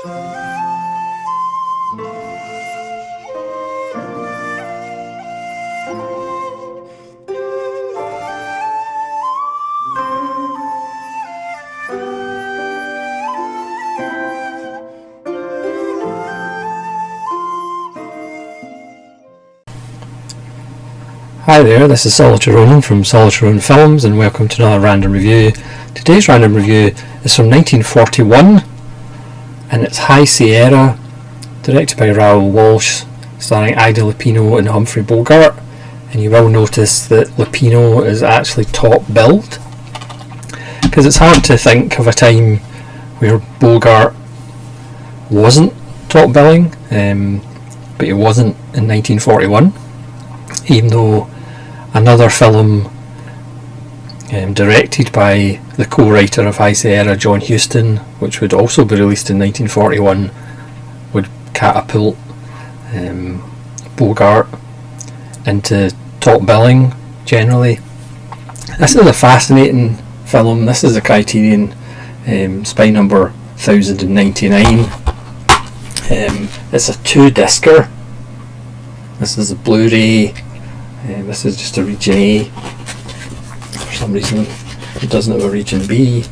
Hi there, this is Solitary Ronin from Solitary Ronin Films, and welcome to another random review. Today's random review is from 1941, and it's High Sierra, directed by Raoul Walsh, starring Ida Lupino and Humphrey Bogart. And you will notice that Lupino is actually top billed, because it's hard to think of a time where Bogart wasn't top billing, but he wasn't in 1941, even though another film directed by the co-writer of High Sierra, John Huston, which would also be released in 1941, would catapult Bogart into top billing generally. This is a fascinating film. This is a Criterion spy number 1099. It's a 2-discer. This is a Blu-ray. This is just a region A. For some reason it doesn't have a region B.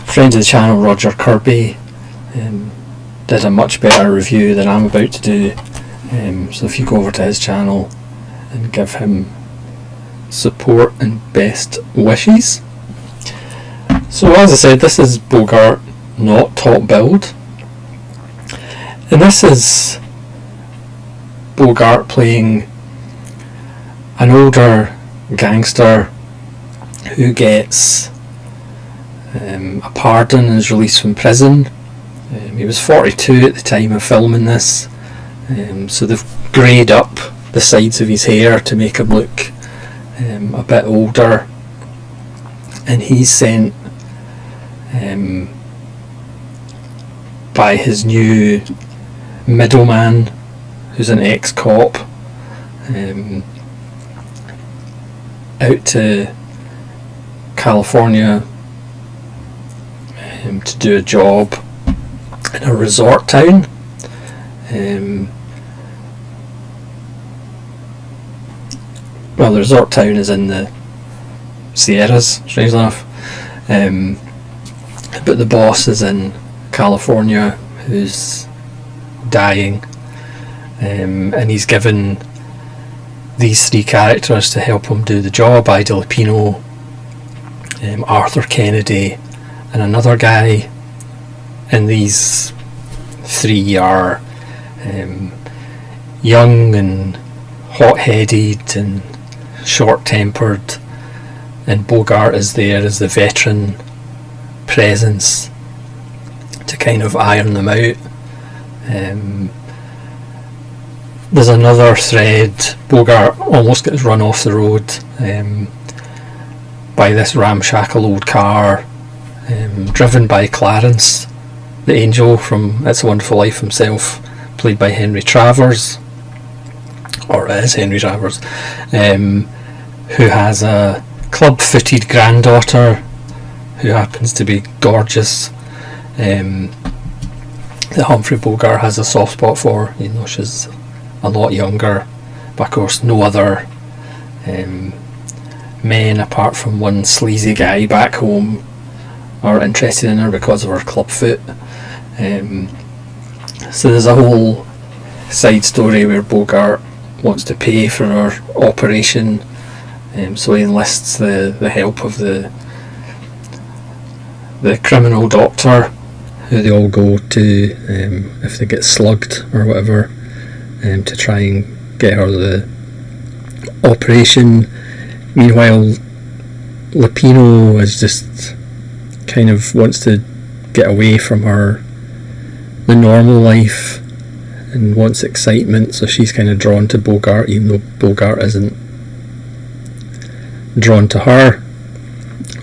Friend of the channel, Roger Kirby, did a much better review than I'm about to do. So if you go over to his channel and give him support and best wishes. So as I said, this is Bogart not top billed, and this is Bogart playing an older gangster who gets a pardon and is released from prison. He was 42 at the time of filming this, so they've greyed up the sides of his hair to make him look a bit older, and he's sent by his new middleman, who's an ex-cop, out to California to do a job in a resort town. Well, the resort town is in the Sierras, strangely enough, but the boss is in California, who's dying. And he's given these 3 characters to help him do the job: Ida Lupino, Arthur Kennedy, and another guy. And these 3 are young and hot-headed and short-tempered, and Bogart is there as the veteran presence to kind of iron them out. There's another thread. Bogart almost gets run off the road by this ramshackle old car, driven by Clarence, the angel from It's a Wonderful Life himself, played by Henry Travers, or is Henry Travers, who has a club-footed granddaughter who happens to be gorgeous, that Humphrey Bogart has a soft spot for. You know, she's a lot younger, but of course no other men apart from one sleazy guy back home are interested in her because of her club foot. So there's a whole side story where Bogart wants to pay for her operation, so he enlists the help of the criminal doctor, who they all go to if they get slugged or whatever, to try and get her the operation. Meanwhile, Lupino is just kind of wants to get away from the normal life and wants excitement, so she's kind of drawn to Bogart, even though Bogart isn't drawn to her,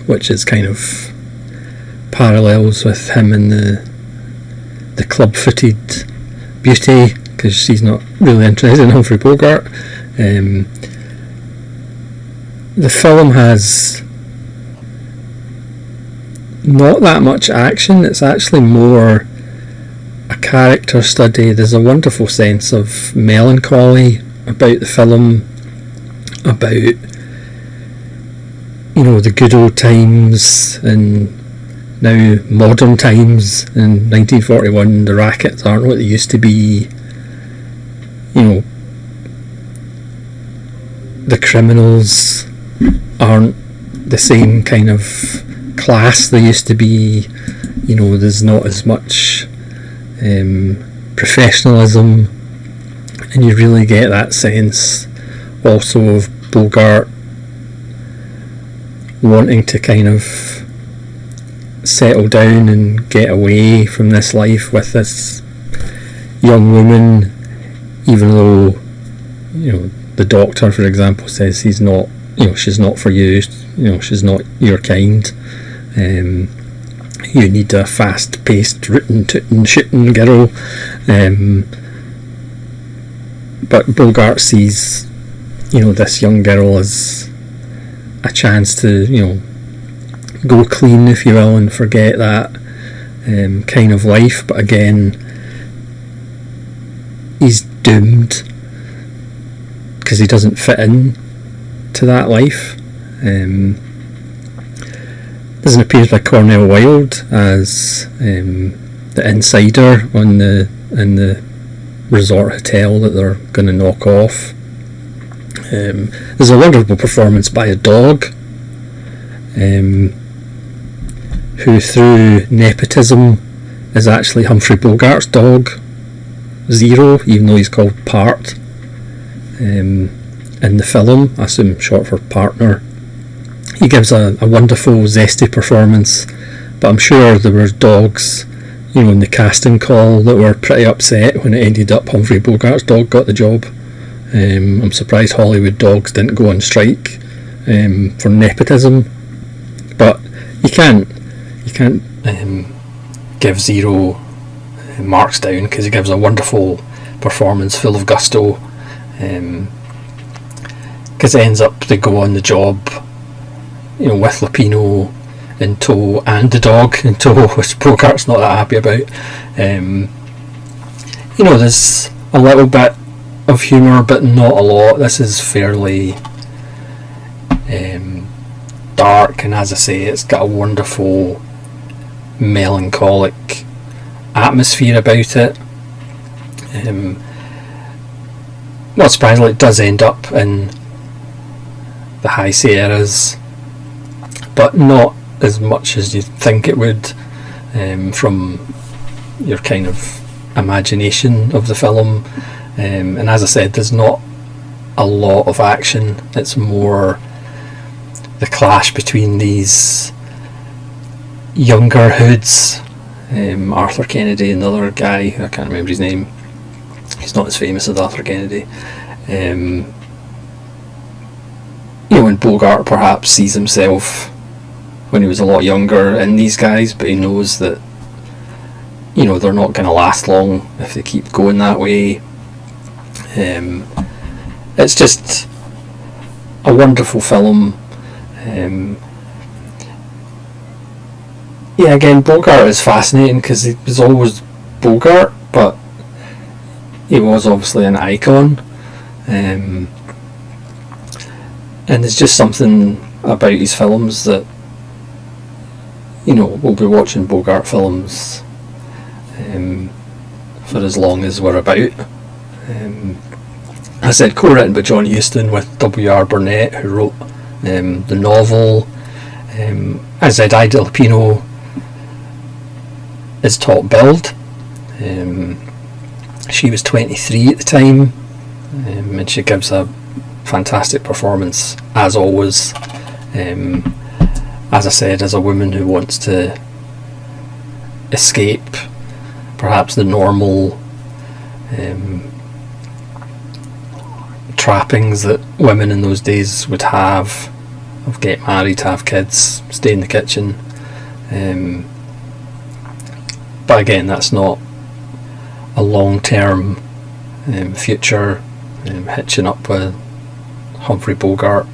which is kind of parallels with him and the club-footed beauty, because she's not really interested in Humphrey Bogart. The film has not that much action. It's actually more a character study. There's a wonderful sense of melancholy about the film, about, you know, the good old times and now modern times. In 1941, the rackets aren't what they used to be. You know, the criminals aren't the same kind of class they used to be. You know, there's not as much professionalism, and you really get that sense also of Bogart wanting to kind of settle down and get away from this life with this young woman, even though, you know, the doctor, for example, says he's not, you know, she's not for you, you know, she's not your kind. You need a fast-paced, rootin' tootin' shooting girl. But Bogart sees, you know, this young girl as a chance to, you know, go clean, if you will, and forget that kind of life. But again, he's doomed because he doesn't fit in to that life. This appears by Cornel Wilde as the insider in the resort hotel that they're going to knock off. There's a wonderful performance by a dog, who through nepotism is actually Humphrey Bogart's dog, Zero, even though he's called Part in the film, I assume short for partner. He gives a wonderful, zesty performance, but I'm sure there were dogs, you know, in the casting call that were pretty upset when it ended up Humphrey Bogart's dog got the job. I'm surprised Hollywood dogs didn't go on strike for nepotism, but you can't give Zero marks down, because he gives a wonderful performance full of gusto, because it ends up they go on the job, you know, with Lupino in tow and the dog in tow, which Bogart's not that happy about. You know, there's a little bit of humour, but not a lot. This is fairly dark, and as I say, it's got a wonderful melancholic atmosphere about it. Not surprisingly, it does end up in the High Sierras, but not as much as you'd think it would, from your kind of imagination of the film. And as I said, there's not a lot of action. It's more the clash between these younger hoods, Arthur Kennedy and the other guy, I can't remember his name, he's not as famous as Arthur Kennedy. You know, and Bogart perhaps sees himself when he was a lot younger in these guys, but he knows that, you know, they're not going to last long if they keep going that way. It's just a wonderful film. Yeah, again, Bogart is fascinating because he was always Bogart, but he was obviously an icon. And there's just something about his films that, you know, we'll be watching Bogart films for as long as we're about. I said co-written by John Huston with W.R. Burnett, who wrote the novel. I said Ida Lupino is top billed. She was 23 at the time, and she gives a fantastic performance as always. As I said, as a woman who wants to escape perhaps the normal trappings that women in those days would have, of get married, have kids, stay in the kitchen. But again, that's not a long-term future, hitching up with Humphrey Bogart.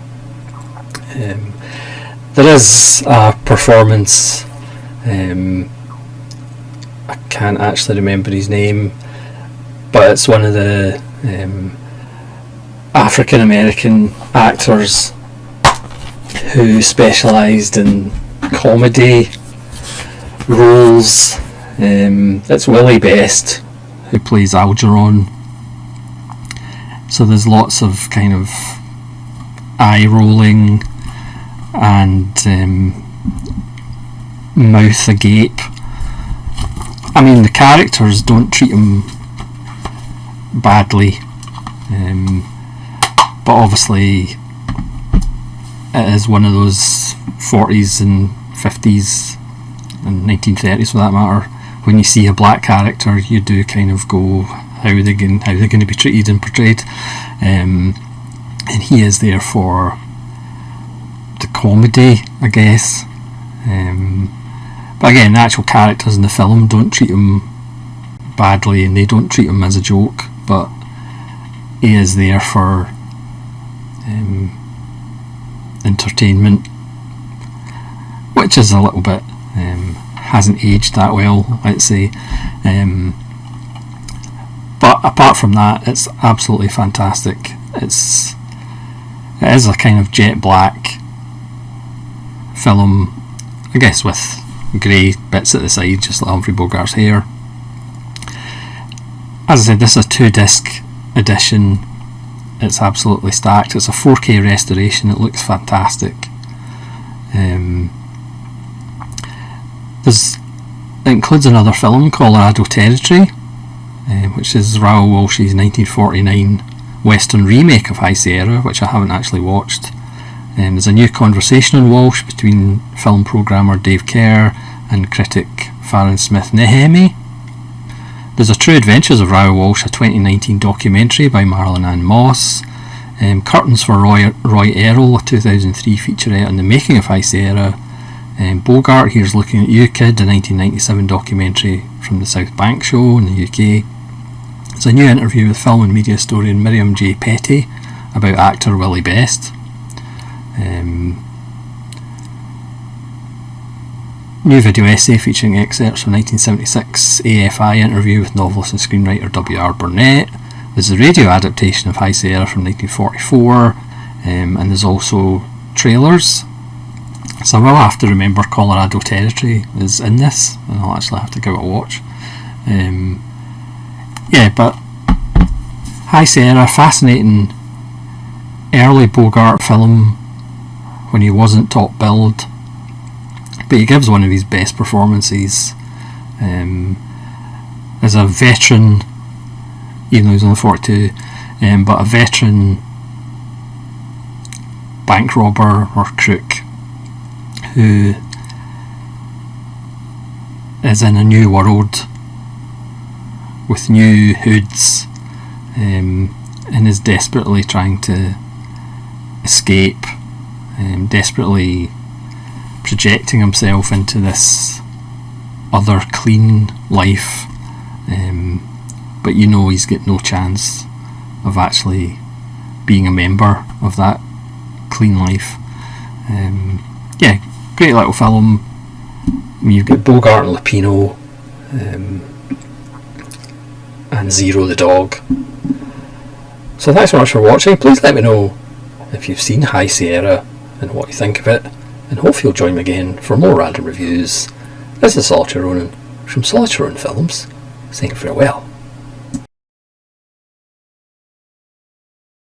There is a performance I can't actually remember his name, but it's one of the African American actors who specialised in comedy roles. It's Willie Best who plays Algernon. So there's lots of kind of eye rolling and mouth agape. I mean, the characters don't treat him badly, but obviously it is one of those 40s and 50s and 1930s for that matter. When you see a black character, you do kind of go, how are they going to be treated and portrayed? And he is there for the comedy, I guess. But again, the actual characters in the film don't treat him badly, and they don't treat him as a joke, but he is there for entertainment, which is a little bit hasn't aged that well, let's say. But apart from that, it's absolutely fantastic. It is a kind of jet black film, I guess, with grey bits at the side, just like Humphrey Bogart's hair. As I said, this is a 2-disc edition. It's absolutely stacked. It's a 4K restoration. It looks fantastic. It includes another film, Colorado Territory, which is Raoul Walsh's 1949 Western remake of High Sierra, which I haven't actually watched. There's a new conversation on Walsh between film programmer Dave Kerr and critic Farron Smith Nehemi. There's a True Adventures of Raoul Walsh, a 2019 documentary by Marilyn Ann Moss. Curtains for Roy Earle, a 2003 featurette on the making of High Sierra. Bogart, Here's Looking at You Kid, a 1997 documentary from the South Bank show in the UK. There's a new interview with film and media historian Miriam J. Petty about actor Willie Best. New video essay featuring excerpts from 1976 AFI interview with novelist and screenwriter W.R. Burnett. There's a radio adaptation of High Sierra from 1944, and there's also trailers. So I will have to remember Colorado Territory is in this, and I'll actually have to give it a watch. Yeah, but High Sierra, fascinating early Bogart film when he wasn't top billed, but he gives one of his best performances as a veteran, even though he's only 42, but a veteran bank robber or crook who is in a new world with new hoods, and is desperately trying to escape, desperately projecting himself into this other clean life, but you know he's got no chance of actually being a member of that clean life. Yeah, great little film. I mean, you've got Bogart and Lupino, and Zero the dog. So thanks so much for watching. Please let me know if you've seen High Sierra and what you think of it, and hopefully you'll join me again for more random reviews. This is Solitary Ronin from Solitary Ronin Films, saying farewell.